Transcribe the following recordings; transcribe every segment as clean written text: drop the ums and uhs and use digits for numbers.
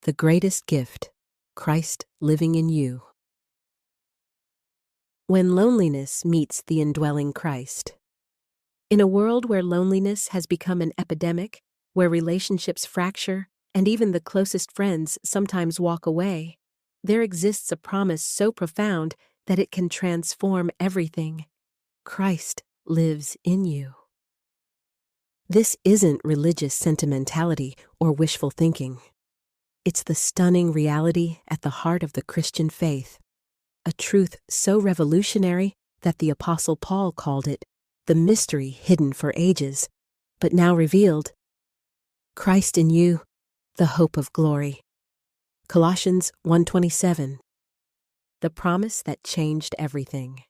The greatest gift, Christ living in you. When loneliness meets the indwelling Christ. In a world where loneliness has become an epidemic, where relationships fracture, and even the closest friends sometimes walk away, there exists a promise so profound that it can transform everything. Christ lives in you. This isn't religious sentimentality or wishful thinking. It's the stunning reality at the heart of the Christian faith, a truth so revolutionary that the Apostle Paul called it the mystery hidden for ages, but now revealed. Christ in you, the hope of glory. Colossians 1:27. The promise that changed everything.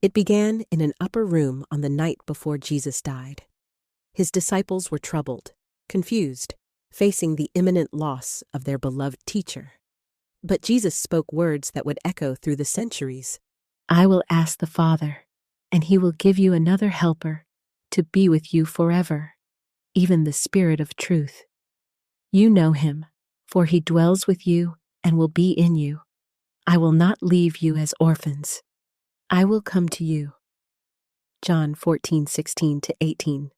It began in an upper room on the night before Jesus died. His disciples were troubled, confused, facing the imminent loss of their beloved teacher. But Jesus spoke words that would echo through the centuries. I will ask the Father, and he will give you another helper to be with you forever, even the Spirit of truth. You know him, for he dwells with you and will be in you. I will not leave you as orphans. I will come to you. John 14:16-18.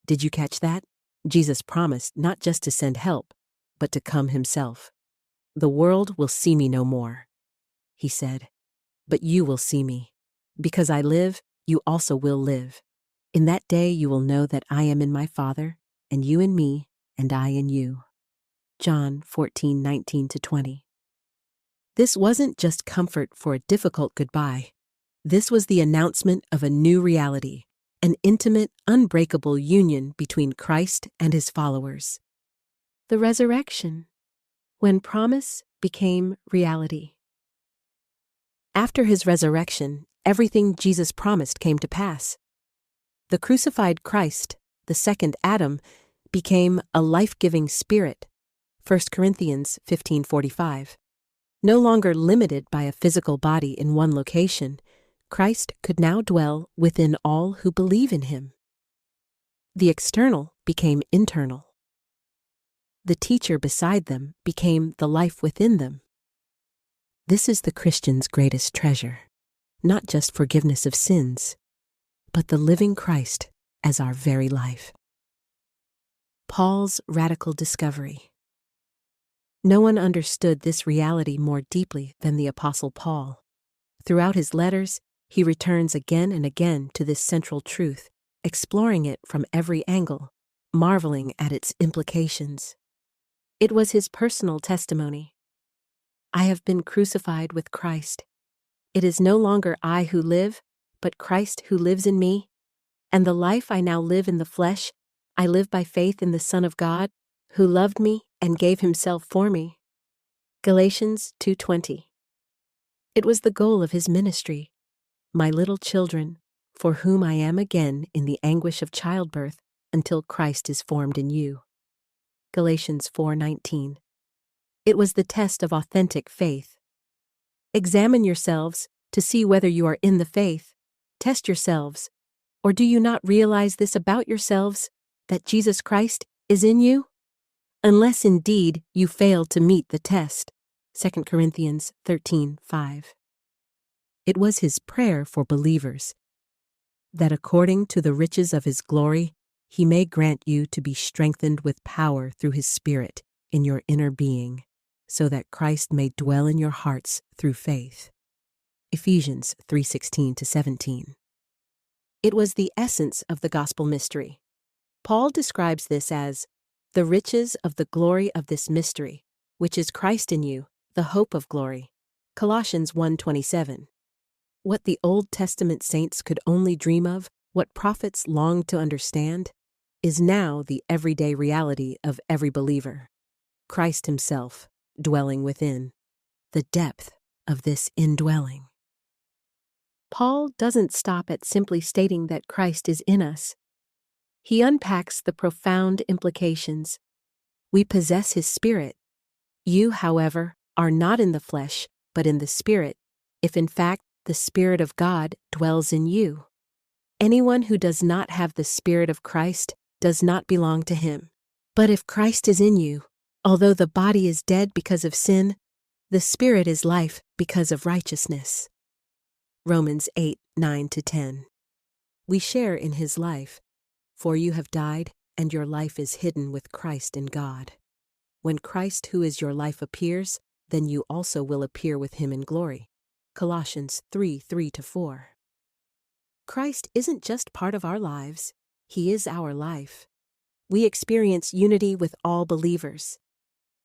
Did you catch that? Jesus promised not just to send help, but to come himself. The world will see me no more, he said, but you will see me. Because I live, you also will live. In that day you will know that I am in my Father, and you in me, and I in you. John 14:19-20. This wasn't just comfort for a difficult goodbye. This was the announcement of a new reality, an intimate, unbreakable union between Christ and his followers. The resurrection, when promise became reality. After his resurrection, everything Jesus promised came to pass. The crucified Christ, the second Adam, became a life-giving spirit. 1 Corinthians 15:45. No longer limited by a physical body in one location, Christ could now dwell within all who believe in him. The external became internal. The teacher beside them became the life within them. This is the Christian's greatest treasure, not just forgiveness of sins, but the living Christ as our very life. Paul's radical discovery. No one understood this reality more deeply than the Apostle Paul. Throughout his letters, he returns again and again to this central truth, exploring it from every angle, marveling at its implications. It was his personal testimony. I have been crucified with Christ. It is no longer I who live, but Christ who lives in me. And the life I now live in the flesh, I live by faith in the Son of God, who loved me and gave himself for me. Galatians 2:20. It was the goal of his ministry. My little children, for whom I am again in the anguish of childbirth until Christ is formed in you. Galatians 4:19. It was the test of authentic faith. Examine yourselves to see whether you are in the faith. Test yourselves. Or do you not realize this about yourselves, that Jesus Christ is in you? Unless indeed you fail to meet the test. 2 Corinthians 13:5. It was his prayer for believers, that according to the riches of his glory, he may grant you to be strengthened with power through his Spirit in your inner being, so that Christ may dwell in your hearts through faith. Ephesians 3:16-17. It was the essence of the gospel mystery. Paul describes this as the riches of the glory of this mystery, which is Christ in you, the hope of glory. Colossians 1:27. What the Old Testament saints could only dream of, what prophets longed to understand, is now the everyday reality of every believer. Christ himself dwelling within. The depth of this indwelling. Paul doesn't stop at simply stating that Christ is in us. He unpacks the profound implications. We possess his Spirit. You, however, are not in the flesh, but in the Spirit, if in fact the Spirit of God dwells in you. Anyone who does not have the Spirit of Christ does not belong to him. But if Christ is in you, Although the body is dead because of sin, the spirit is life because of righteousness. Romans 8:9-10. We share in his life, for you have died, and your life is hidden with Christ in God. When Christ, who is your life, appears, then you also will appear with him in glory. Colossians 3:3-4. Christ isn't just part of our lives, he is our life. We experience unity with all believers.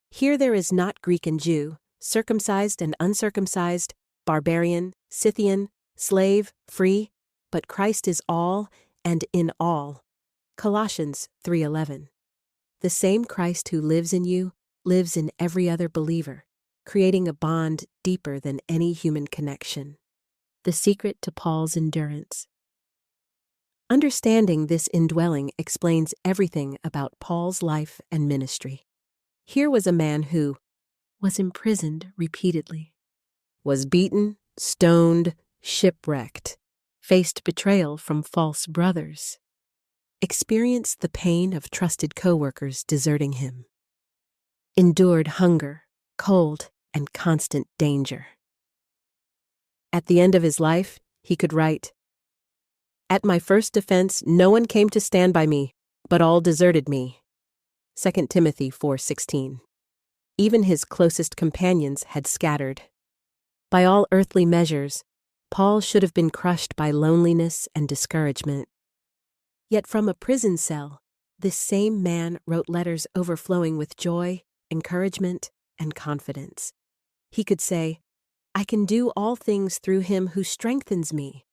Here there is not Greek and Jew, circumcised and uncircumcised, barbarian, Scythian, slave, free, but Christ is all and in all. Colossians 3:11. The same Christ who lives in you lives in every other believer, creating a bond deeper than any human connection. The secret to Paul's endurance. Understanding this indwelling explains everything about Paul's life and ministry. Here was a man who was imprisoned repeatedly, was beaten, stoned, shipwrecked, faced betrayal from false brothers, experienced the pain of trusted co-workers deserting him, endured hunger, cold, and constant danger. At the end of his life, he could write, "At my first defense, no one came to stand by me, but all deserted me." 2 Timothy 4:16. Even his closest companions had scattered. By all earthly measures, Paul should have been crushed by loneliness and discouragement. Yet from a prison cell, this same man wrote letters overflowing with joy, encouragement, and confidence. He could say, "I can do all things through him who strengthens me."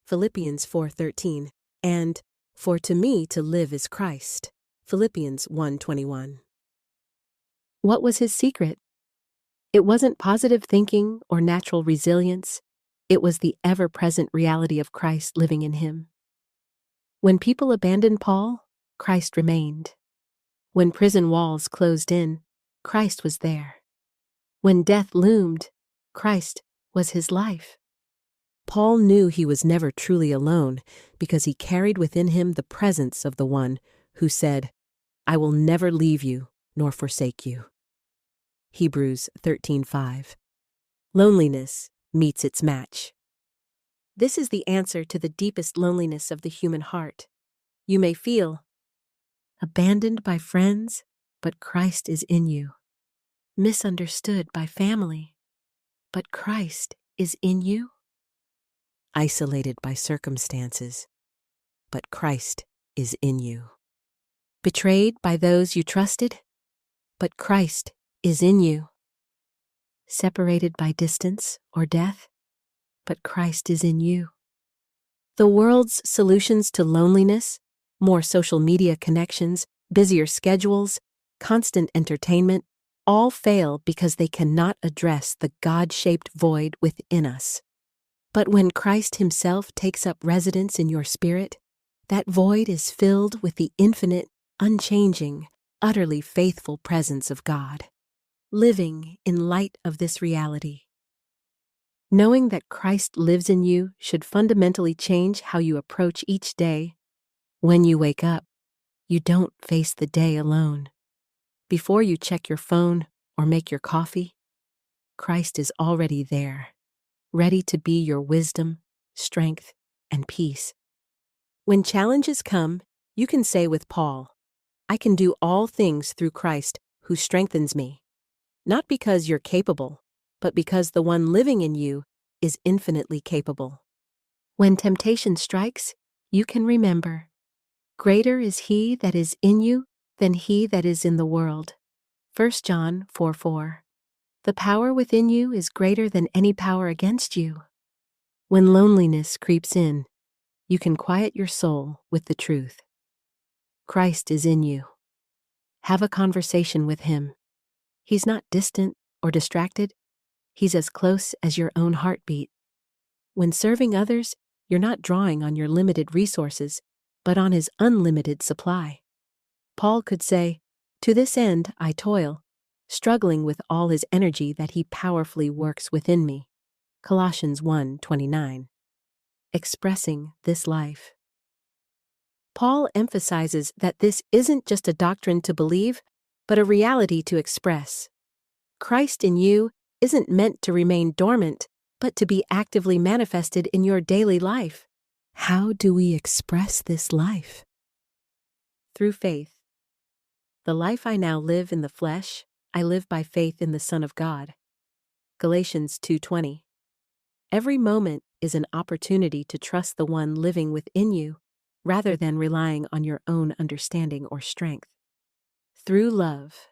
Philippians 4:13, and "For to me to live is Christ." Philippians 1:21. What was his secret? It wasn't positive thinking or natural resilience. It was the ever-present reality of Christ living in him. When people abandoned Paul, Christ remained. When prison walls closed in, Christ was there. When death loomed, Christ was his life. Paul knew he was never truly alone because he carried within him the presence of the one who said, "I will never leave you nor forsake you." Hebrews 13:5. Loneliness meets its match. This is the answer to the deepest loneliness of the human heart. You may feel abandoned by friends, but Christ is in you. Misunderstood by family, but Christ is in you. Isolated by circumstances, but Christ is in you. Betrayed by those you trusted, but Christ is in you. Separated by distance or death, but Christ is in you. The world's solutions to loneliness, more social media connections, busier schedules, constant entertainment, all fail because they cannot address the God-shaped void within us. But when Christ himself takes up residence in your spirit, that void is filled with the infinite, unchanging, utterly faithful presence of God. Living in light of this reality, knowing that Christ lives in you should fundamentally change how you approach each day. When you wake up, you don't face the day alone. Before you check your phone or make your coffee, Christ is already there, ready to be your wisdom, strength, and peace. When challenges come, you can say with Paul, "I can do all things through Christ who strengthens me." Not because you're capable, but because the one living in you is infinitely capable. When temptation strikes, you can remember, greater is he that is in you than he that is in the world. 1 John 4:4. The power within you is greater than any power against you. When loneliness creeps in, you can quiet your soul with the truth. Christ is in you. Have a conversation with him. He's not distant or distracted. He's as close as your own heartbeat. When serving others, you're not drawing on your limited resources, but on his unlimited supply. Paul could say, "To this end I toil, struggling with all his energy that he powerfully works within me." Colossians 1:29. Expressing this life. Paul emphasizes that this isn't just a doctrine to believe, but a reality to express. Christ in you isn't meant to remain dormant, but to be actively manifested in your daily life. How do we express this life? Through faith. The life I now live in the flesh, I live by faith in the Son of God. Galatians 2:20. Every moment is an opportunity to trust the one living within you, rather than relying on your own understanding or strength. Through love.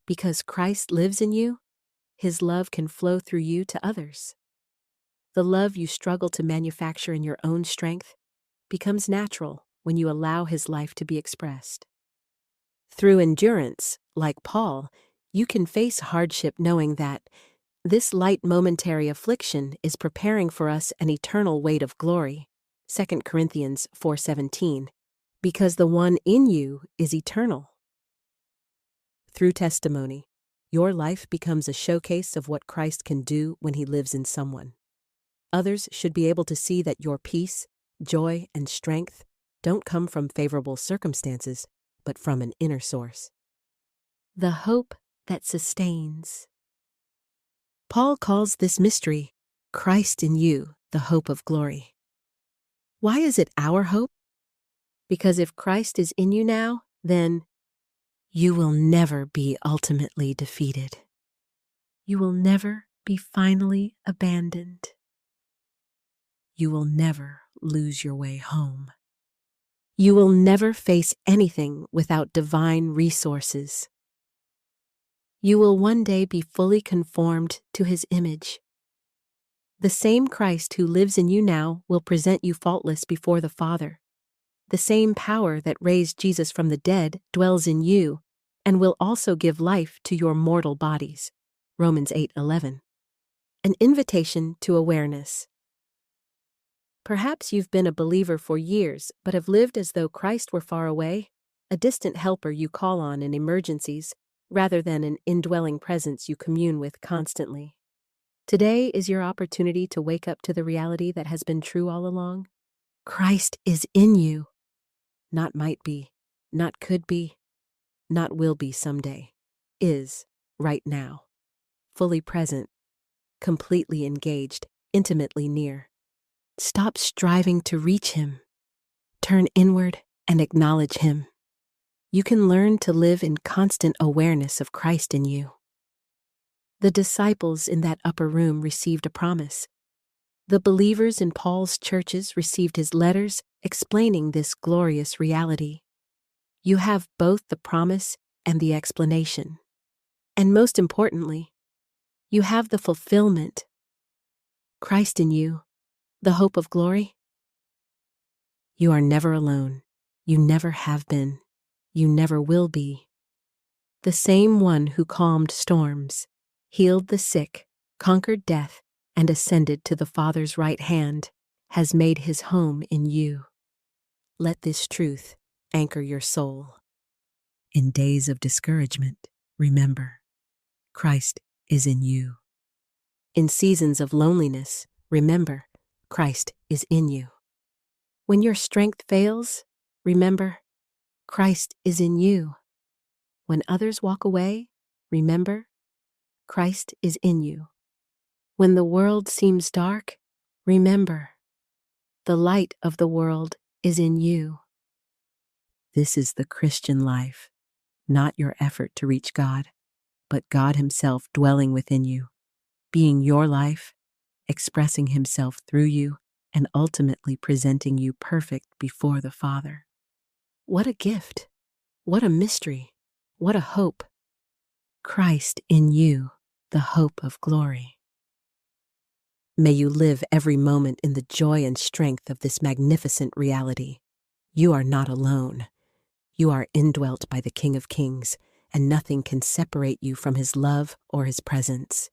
Because Christ lives in you, His love can flow through you to others. The love you struggle to manufacture in your own strength becomes natural when you allow His life to be expressed. Through endurance, like Paul, you can face hardship knowing that this light momentary affliction is preparing for us an eternal weight of glory. 2 Corinthians 4:17. Because the one in you is eternal. Through testimony, your life becomes a showcase of what Christ can do when He lives in someone. Others should be able to see that your peace, joy, and strength don't come from favorable circumstances, but from an inner source. The hope that sustains. Paul calls this mystery, Christ in you, the hope of glory. Why is it our hope? Because if Christ is in you now, then you will never be ultimately defeated. You will never be finally abandoned. You will never lose your way home. You will never face anything without divine resources. You will one day be fully conformed to His image. The same Christ who lives in you now will present you faultless before the Father. The same power that raised Jesus from the dead dwells in you and will also give life to your mortal bodies. Romans 8:11. An invitation to awareness. Perhaps you've been a believer for years but have lived as though Christ were far away, a distant helper you call on in emergencies, rather than an indwelling presence you commune with constantly. Today is your opportunity to wake up to the reality that has been true all along. Christ is in you. Not might be, not could be, not will be someday. Is, right now. Fully present, completely engaged, intimately near. Stop striving to reach Him. Turn inward and acknowledge Him. You can learn to live in constant awareness of Christ in you. The disciples in that upper room received a promise. The believers in Paul's churches received his letters explaining this glorious reality. You have both the promise and the explanation. And most importantly, you have the fulfillment. Christ in you, the hope of glory. You are never alone. You never have been. You never will be. The same one who calmed storms, healed the sick, conquered death, and ascended to the Father's right hand, has made His home in you. Let this truth anchor your soul. In days of discouragement, remember, Christ is in you. In seasons of loneliness, remember, Christ is in you. When your strength fails, remember, Christ is in you. When others walk away, remember, Christ is in you. When the world seems dark, remember, the light of the world is in you. This is the Christian life, not your effort to reach God, but God Himself dwelling within you, being your life, expressing Himself through you, and ultimately presenting you perfect before the Father. What a gift! What a mystery! What a hope! Christ in you, the hope of glory. May you live every moment in the joy and strength of this magnificent reality. You are not alone. You are indwelt by the King of Kings, and nothing can separate you from His love or His presence.